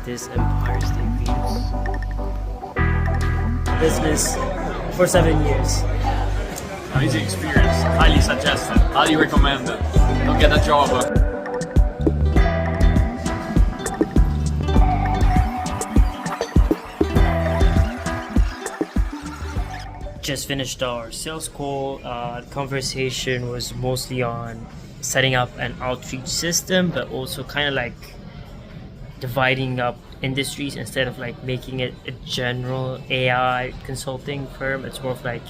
this Empire State Views. Business for 7 years. Amazing experience. Highly suggested. Highly recommended. Don't get a job. Just finished our sales call. The conversation was mostly on setting up an outreach system, but also kind of like dividing up industries instead of like making it a general AI consulting firm. It's more of like,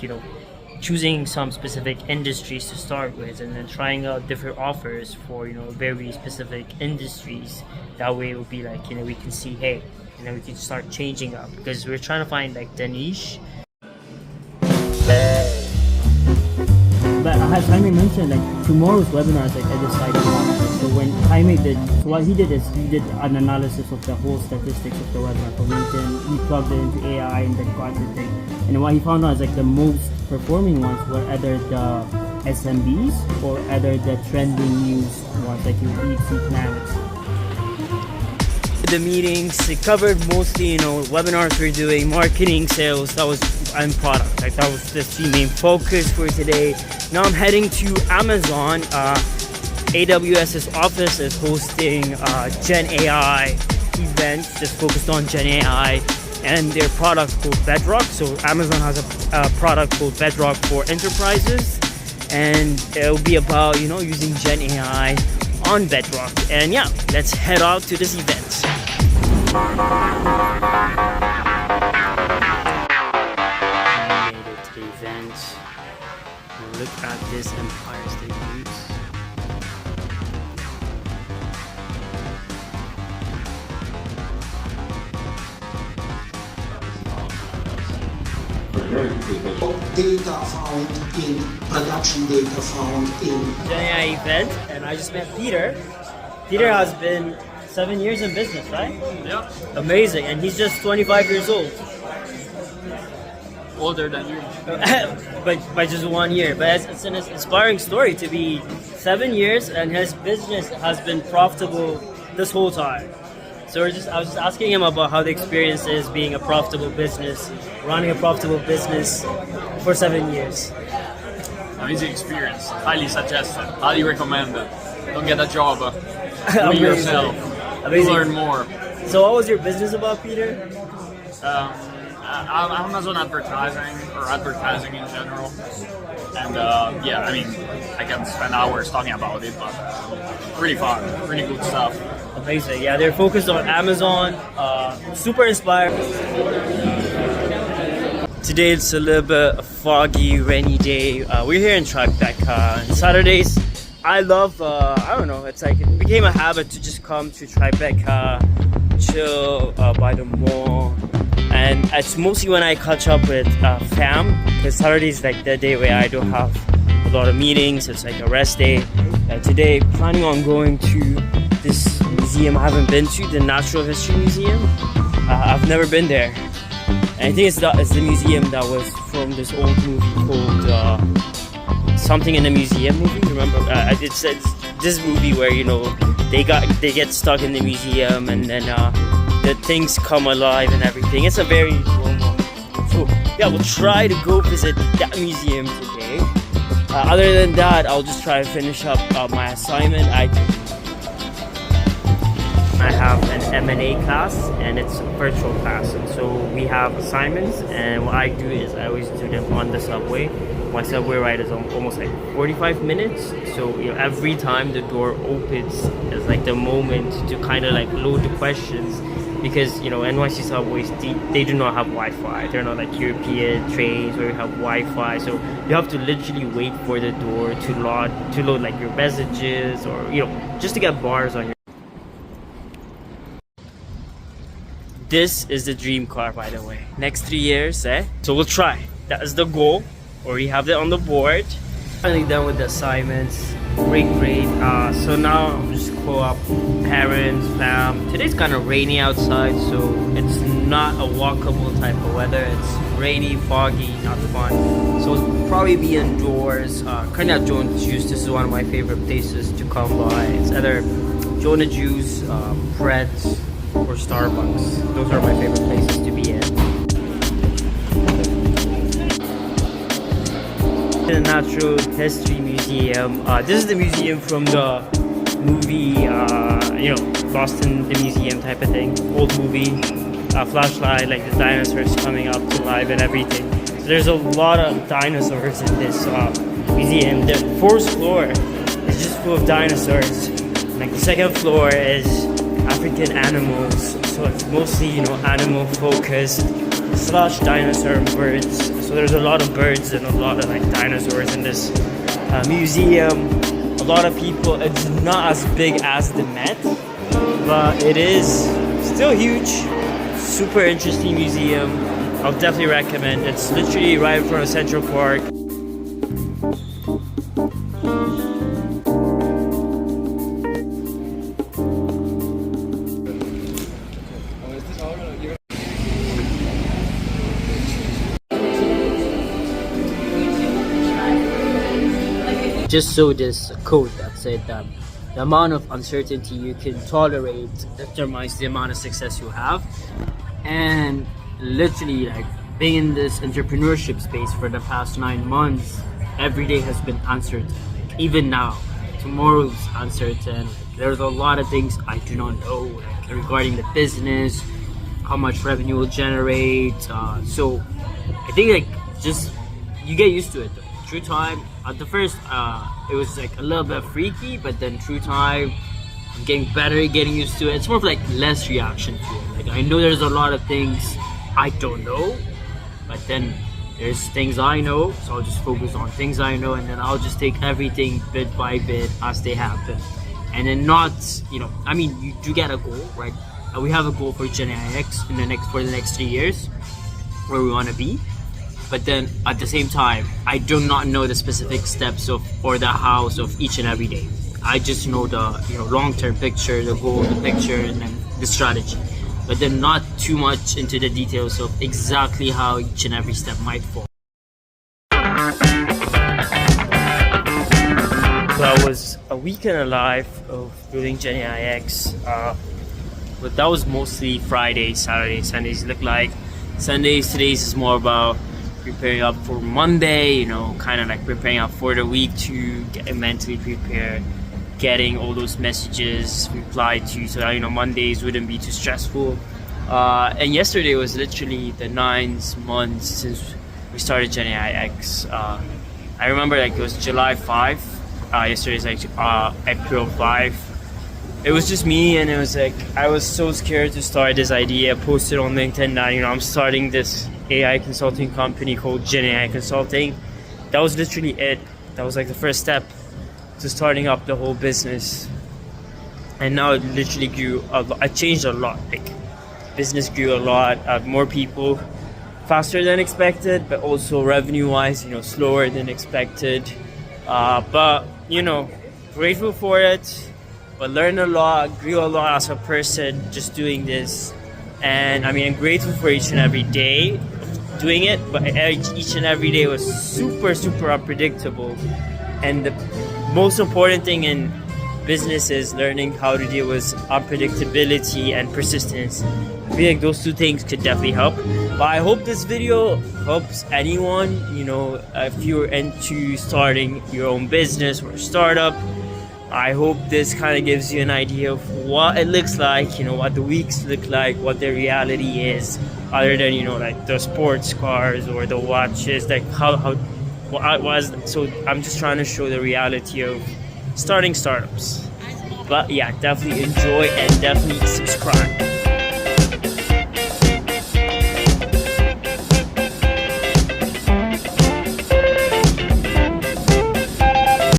choosing some specific industries to start with and then trying out different offers for, very specific industries. That way it would be like, we can see, hey, we can start changing up because we're trying to find like the niche. But as Jaime mentioned, like tomorrow's webinar is like I decided. So when Jaime did, so what he did is he did an analysis of the whole statistics of the webinar for LinkedIn. He plugged it into AI and then got the thing. And what he found out is like the most performing ones were either the SMBs or either the trending news ones, like your BC Planets. The meetings, it covered mostly, webinars we're doing, marketing, sales, and product. Like that was the main focus for today. Now I'm heading to Amazon. AWS's office is hosting Gen AI event just focused on Gen AI and their product called Bedrock. So Amazon has a product called Bedrock for enterprises, and it'll be about using Gen AI on Bedrock. And yeah, let's head out to this event. Made it to the event. Look at this Empire State Views. Data found in production, data found in Gen AI event, and I just met Peter. Peter has been 7 years in business, right? Yeah. Amazing, and he's just 25 years old. Older than you. but by just 1 year. But it's an inspiring story to be 7 years and his business has been profitable this whole time. So I was just asking him about how the experience is being a profitable business, running a profitable business for 7 years. Amazing experience. Highly suggested. Highly recommended. Don't get a job. Do it Amazing. yourself. Amazing. Learn more. So what was your business about, Peter? Amazon advertising or advertising in general. And yeah, I mean, I can spend hours talking about it, but pretty fun, pretty good stuff. Amazing. Yeah, they're focused on Amazon. Super inspired. Today it's a little bit a foggy, rainy day. We're here in Tribeca. And Saturdays, I love, I don't know, it's like it became a habit to just come to Tribeca, chill by the mall. And it's mostly when I catch up with fam, because Saturday is like the day where I don't have a lot of meetings. It's like a rest day. Today, planning on going to this museum I haven't been to, the Natural History Museum. I've never been there. And I think it's the museum that was from this old movie called Something in the Museum movie. Remember? It's this movie where they get stuck in the museum and then the things come alive and everything. It's a very normal. So yeah, we'll try to go visit that museum today. Other than that, I'll just try to finish up my assignment. I have an M&A class and it's a virtual class, and so we have assignments, and what I do is I always do them on the subway. My subway ride is almost like 45 minutes, so every time the door opens is like the moment to kind of like load the questions, because NYC subways, they do not have Wi-Fi. They're not like European trains where you have Wi-Fi, so you have to literally wait for the door to load like your messages, or just to get bars on your. This is the dream car, by the way. Next 3 years, So we'll try. That is the goal. Already have it on the board. Finally done with the assignments. Great. So now I'm just call up parents, fam. Today's kind of rainy outside, so it's not a walkable type of weather. It's rainy, foggy, not fun. So we'll probably be indoors. Currently at Jonah Juice. This is one of my favorite places to come by. It's either Jonah Juice, breads, or Starbucks. Those are my favorite places to be in. The Natural History Museum. This is the museum from the movie, Boston, the museum type of thing. Old movie. Flashlight, like the dinosaurs coming up to life and everything. So there's a lot of dinosaurs in this museum. The fourth floor is just full of dinosaurs. Like the second floor is African animals. So it's mostly, animal focused / dinosaur and birds. So there's a lot of birds and a lot of like dinosaurs in this museum. A lot of people. It's not as big as the Met, but it is still huge. Super interesting museum. I'll definitely recommend. It's literally right in front of Central Park. Just saw this quote that said that the amount of uncertainty you can tolerate determines the amount of success you have. And literally, like, being in this entrepreneurship space for the past 9 months, every day has been uncertain. Even now, tomorrow's uncertain. There's a lot of things I do not know, like, regarding the business, how much revenue will generate. So I think just you get used to it. Through time, at the first, it was like a little bit freaky, but then through time, I'm getting better, getting used to it. It's more of like less reaction to it. Like, I know there's a lot of things I don't know, but then there's things I know, so I'll just focus on things I know, and then I'll just take everything bit by bit as they happen. And then not, you do get a goal, right? We have a goal for genaiX for the next 3 years, where we want to be. But then at the same time, I do not know the specific steps or the hows of each and every day. I just know the long-term picture, the goal, the picture, and then the strategy. But then not too much into the details of exactly how each and every step might fall. So I was a week in a life of building genaiX. But that was mostly Fridays, Saturdays, Sundays. Look like Sundays, today's is more about preparing up for Monday, kind of like preparing up for the week to get mentally prepared, getting all those messages replied to, so that Mondays wouldn't be too stressful. And yesterday was literally the 9th month since we started genaiX. I remember it was July 5. Yesterday is April 5. It was just me, and it was I was so scared to start this idea. I posted on LinkedIn that I'm starting this AI consulting company called Gen AI Consulting. That was literally it. That was the first step to starting up the whole business. And now it literally grew a lot. I changed a lot. Business grew a lot. More people, faster than expected, but also revenue-wise, slower than expected. But grateful for it. But learned a lot, grew a lot as a person just doing this. And I'm grateful for each and every day doing it, but each and every day was super, super unpredictable. And the most important thing in business is learning how to deal with unpredictability and persistence. I feel like those two things could definitely help. But I hope this video helps anyone, if you're into starting your own business or startup. I hope this kind of gives you an idea of what it looks like, what the weeks look like, what the reality is, other than, the sports cars or the watches, so I'm just trying to show the reality of starting startups. But yeah, definitely enjoy and definitely subscribe.